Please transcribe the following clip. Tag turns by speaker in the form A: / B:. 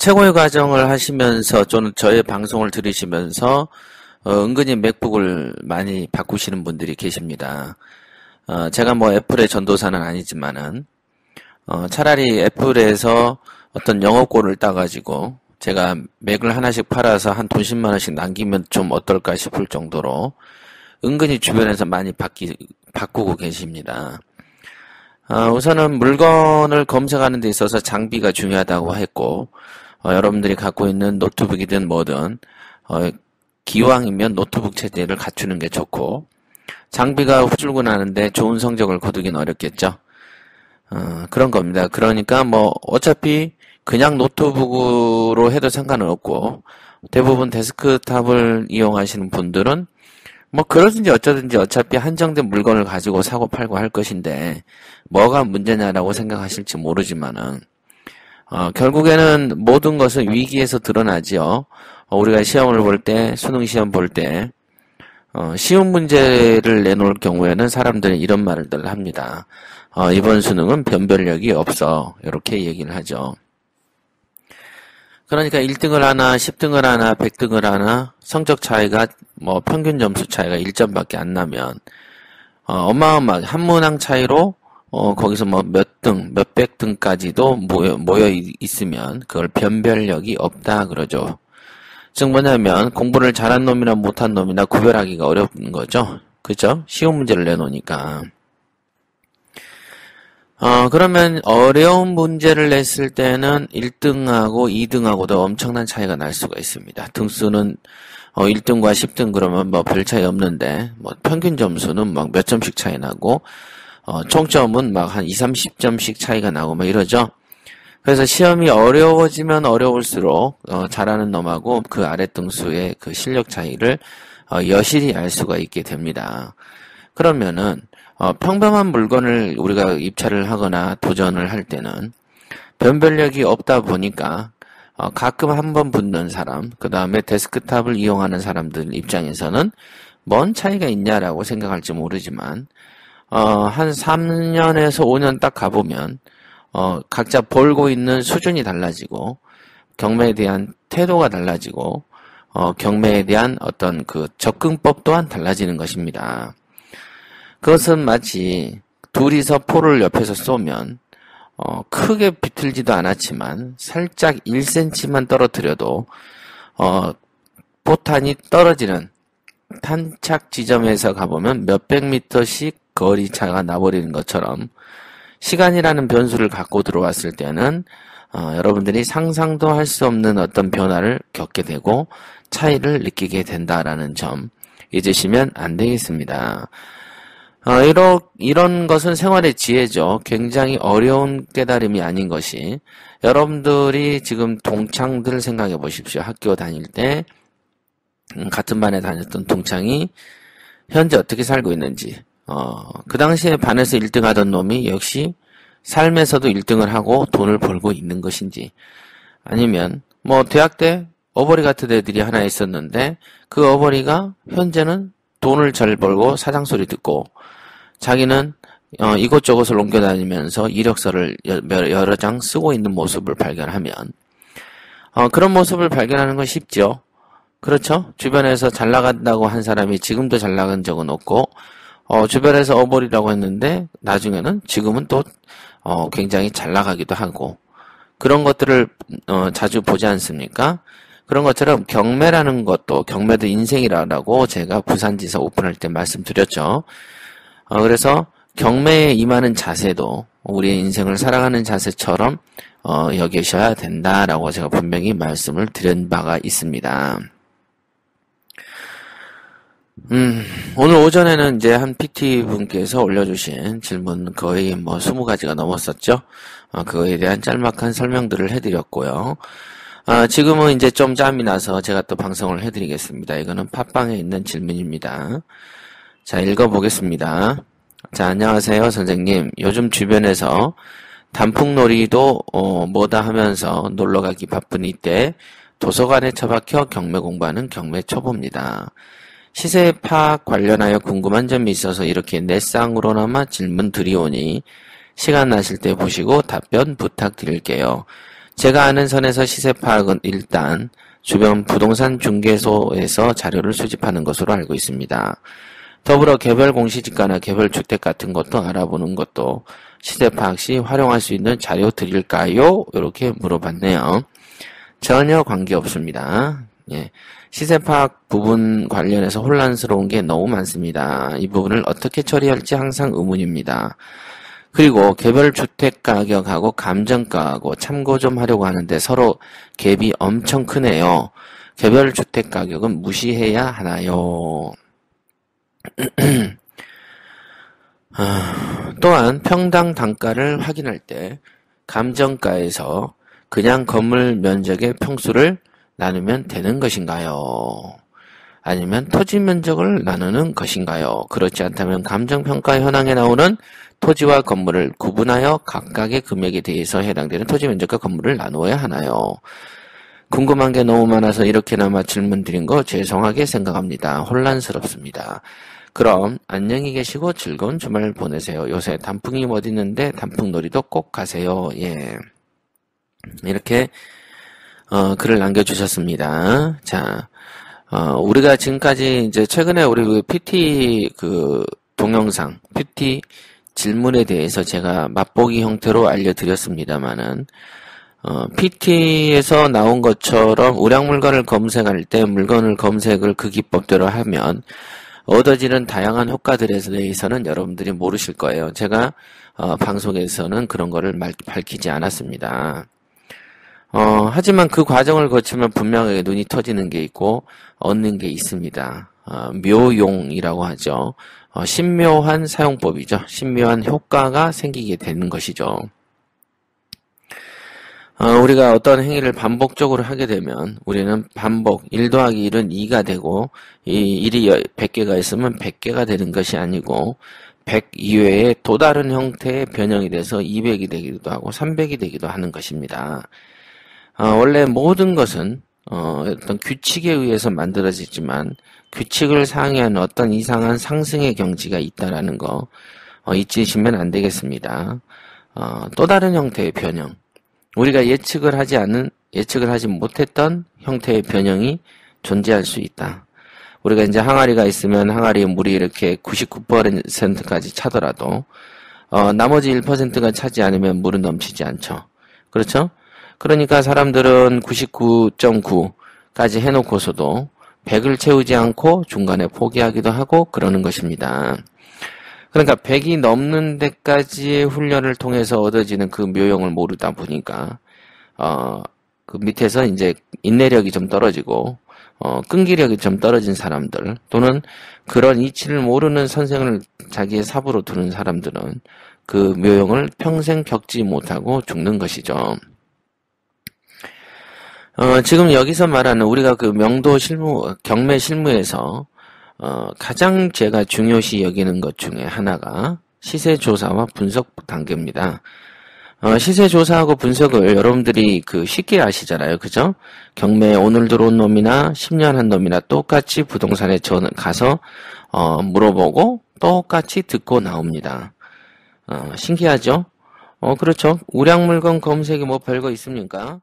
A: 최고의 과정을 하시면서 저의 방송을 들으시면서 은근히 맥북을 많이 바꾸시는 분들이 계십니다. 제가 뭐 애플의 전도사는 아니지만은 차라리 애플에서 어떤 영업권을 따가지고 제가 맥을 하나씩 팔아서 한 돈 10만 원씩 남기면 좀 어떨까 싶을 정도로 은근히 주변에서 많이 바꾸고 계십니다. 우선은 물건을 검색하는 데 있어서 장비가 중요하다고 했고, 여러분들이 갖고 있는 노트북이든 뭐든, 기왕이면 노트북 체제를 갖추는 게 좋고, 장비가 후줄근하는데 좋은 성적을 거두긴 어렵겠죠. 그런 겁니다. 그러니까 뭐, 어차피 그냥 노트북으로 해도 상관은 없고, 대부분 데스크탑을 이용하시는 분들은 뭐 그러든지 어쩌든지 어차피 한정된 물건을 가지고 사고 팔고 할 것인데 뭐가 문제냐라고 생각하실지 모르지만은 결국에는 모든 것은 위기에서 드러나지요. 우리가 시험을 볼 때, 수능 시험 볼 때 쉬운 문제를 내놓을 경우에는 사람들은 이런 말을 합니다. 이번 수능은 변별력이 없어. 이렇게 얘기를 하죠. 그러니까 1등을 하나, 10등을 하나, 100등을 하나, 성적 차이가, 뭐, 평균 점수 차이가 1점밖에 안 나면, 어마어마하게, 한 문항 차이로, 거기서 뭐 몇 등, 몇백 등까지도 모여 있으면, 그걸 변별력이 없다, 그러죠. 즉 뭐냐면, 공부를 잘한 놈이나 못한 놈이나 구별하기가 어려운 거죠. 그죠? 쉬운 문제를 내놓으니까. 그러면 어려운 문제를 냈을 때는 1등하고 2등하고도 엄청난 차이가 날 수가 있습니다. 등수는 1등과 10등 그러면 뭐 별 차이 없는데 뭐 평균 점수는 막 몇 점씩 차이 나고 총점은 막 한 20, 30점씩 차이가 나고 막 이러죠. 그래서 시험이 어려워지면 어려울수록 잘하는 놈하고 그 아래 등수의 그 실력 차이를 여실히 알 수가 있게 됩니다. 그러면은 평범한 물건을 우리가 입찰을 하거나 도전을 할 때는 변별력이 없다 보니까 가끔 한번 붙는 사람, 그 다음에 데스크탑을 이용하는 사람들 입장에서는 뭔 차이가 있냐라고 생각할지 모르지만 한 3년에서 5년 딱 가보면 각자 벌고 있는 수준이 달라지고 경매에 대한 태도가 달라지고 경매에 대한 어떤 그 접근법 또한 달라지는 것입니다. 그것은 마치 둘이서 포를 옆에서 쏘면 크게 비틀지도 않았지만 살짝 1cm만 떨어뜨려도 포탄이 떨어지는 탄착 지점에서 가보면 몇백 미터씩 거리 차가 나버리는 것처럼 시간이라는 변수를 갖고 들어왔을 때는 여러분들이 상상도 할 수 없는 어떤 변화를 겪게 되고 차이를 느끼게 된다라는 점 잊으시면 안 되겠습니다. 이런 것은 생활의 지혜죠. 굉장히 어려운 깨달음이 아닌 것이 여러분들이 지금 동창들 생각해 보십시오. 학교 다닐 때 같은 반에 다녔던 동창이 현재 어떻게 살고 있는지 그 당시에 반에서 1등 하던 놈이 역시 삶에서도 1등을 하고 돈을 벌고 있는 것인지 아니면 뭐 대학 때 어버이 같은 애들이 하나 있었는데 그 어버이가 현재는 돈을 잘 벌고 사장 소리 듣고 자기는 이곳저곳을 옮겨다니면서 이력서를 여러 장 쓰고 있는 모습을 발견하면 그런 모습을 발견하는 건 쉽죠. 그렇죠? 주변에서 잘 나간다고 한 사람이 지금도 잘 나간 적은 없고 주변에서 어버이라고 했는데 나중에는 지금은 또 굉장히 잘 나가기도 하고 그런 것들을 자주 보지 않습니까? 그런 것처럼 경매라는 것도 경매도 인생이라고 제가 부산지사 오픈할 때 말씀드렸죠. 그래서 경매에 임하는 자세도 우리의 인생을 살아가는 자세처럼 여기셔야 된다라고 제가 분명히 말씀을 드린 바가 있습니다. 오늘 오전에는 이제 한 PT분께서 올려주신 질문 거의 뭐 20가지가 넘었었죠. 그거에 대한 짤막한 설명들을 해드렸고요. 지금은 이제 좀 짬이 나서 제가 또 방송을 해드리겠습니다. 이거는 팟빵에 있는 질문입니다. 자, 읽어보겠습니다. 자, 안녕하세요, 선생님. 요즘 주변에서 단풍놀이도 뭐다 하면서 놀러가기 바쁜 이때 도서관에 처박혀 경매 공부하는 경매 초보입니다. 시세 파악 관련하여 궁금한 점이 있어서 이렇게 넷상으로나마 질문 드리오니 시간 나실 때 보시고 답변 부탁드릴게요. 제가 아는 선에서 시세 파악은 일단 주변 부동산 중개소에서 자료를 수집하는 것으로 알고 있습니다. 더불어 개별 공시지가나 개별 주택 같은 것도 알아보는 것도 시세 파악 시 활용할 수 있는 자료 드릴까요? 이렇게 물어봤네요. 전혀 관계없습니다. 예. 시세 파악 부분 관련해서 혼란스러운 게 너무 많습니다. 이 부분을 어떻게 처리할지 항상 의문입니다. 그리고 개별 주택 가격하고 감정가하고 참고 좀 하려고 하는데 서로 갭이 엄청 크네요. 개별 주택 가격은 무시해야 하나요? 또한 평당 단가를 확인할 때 감정가에서 그냥 건물 면적의 평수를 나누면 되는 것인가요? 아니면 토지 면적을 나누는 것인가요? 그렇지 않다면 감정평가 현황에 나오는 토지와 건물을 구분하여 각각의 금액에 대해서 해당되는 토지 면적과 건물을 나누어야 하나요? 궁금한 게 너무 많아서 이렇게나마 질문 드린 거 죄송하게 생각합니다. 혼란스럽습니다. 그럼 안녕히 계시고 즐거운 주말 보내세요. 요새 단풍이 못 있는데 단풍놀이도 꼭 가세요. 예. 이렇게 글을 남겨주셨습니다. 자, 우리가 지금까지 이제 최근에 우리 PT 동영상, PT 질문에 대해서 제가 맛보기 형태로 알려드렸습니다만은, PT에서 나온 것처럼 우량 물건을 검색할 때 물건을 검색을 그 기법대로 하면 얻어지는 다양한 효과들에 대해서는 여러분들이 모르실 거예요. 제가, 방송에서는 그런 거를 밝히지 않았습니다. 하지만 그 과정을 거치면 분명하게 눈이 터지는 게 있고, 얻는 게 있습니다. 묘용이라고 하죠. 신묘한 사용법이죠. 신묘한 효과가 생기게 되는 것이죠. 우리가 어떤 행위를 반복적으로 하게 되면, 우리는 반복, 1 더하기 1은 2가 되고, 이 1이 100개가 있으면 100개가 되는 것이 아니고, 100 이외에 또 다른 형태의 변형이 돼서 200이 되기도 하고, 300이 되기도 하는 것입니다. 원래 모든 것은 어떤 규칙에 의해서 만들어지지만 규칙을 상회하는 어떤 이상한 상승의 경지가 있다라는 거 잊으시면 안 되겠습니다. 또 다른 형태의 변형, 우리가 예측을 하지 못했던 형태의 변형이 존재할 수 있다. 우리가 이제 항아리가 있으면 항아리에 물이 이렇게 99%까지 차더라도 나머지 1%가 차지 않으면 물은 넘치지 않죠. 그렇죠? 그러니까 사람들은 99.9까지 해놓고서도 100을 채우지 않고 중간에 포기하기도 하고 그러는 것입니다. 그러니까 100이 넘는 데까지의 훈련을 통해서 얻어지는 그 묘용을 모르다 보니까 그 밑에서 이제 인내력이 좀 떨어지고 끈기력이 좀 떨어진 사람들 또는 그런 이치를 모르는 선생을 자기의 삽으로 두는 사람들은 그 묘용을 평생 겪지 못하고 죽는 것이죠. 지금 여기서 말하는 우리가 그 명도 실무, 경매 실무에서, 가장 제가 중요시 여기는 것 중에 하나가 시세 조사와 분석 단계입니다. 시세 조사하고 분석을 여러분들이 쉽게 아시잖아요. 그죠? 경매 오늘 들어온 놈이나 10년 한 놈이나 똑같이 부동산에 가서, 물어보고 똑같이 듣고 나옵니다. 신기하죠? 그렇죠. 우량 물건 검색이 뭐 별거 있습니까?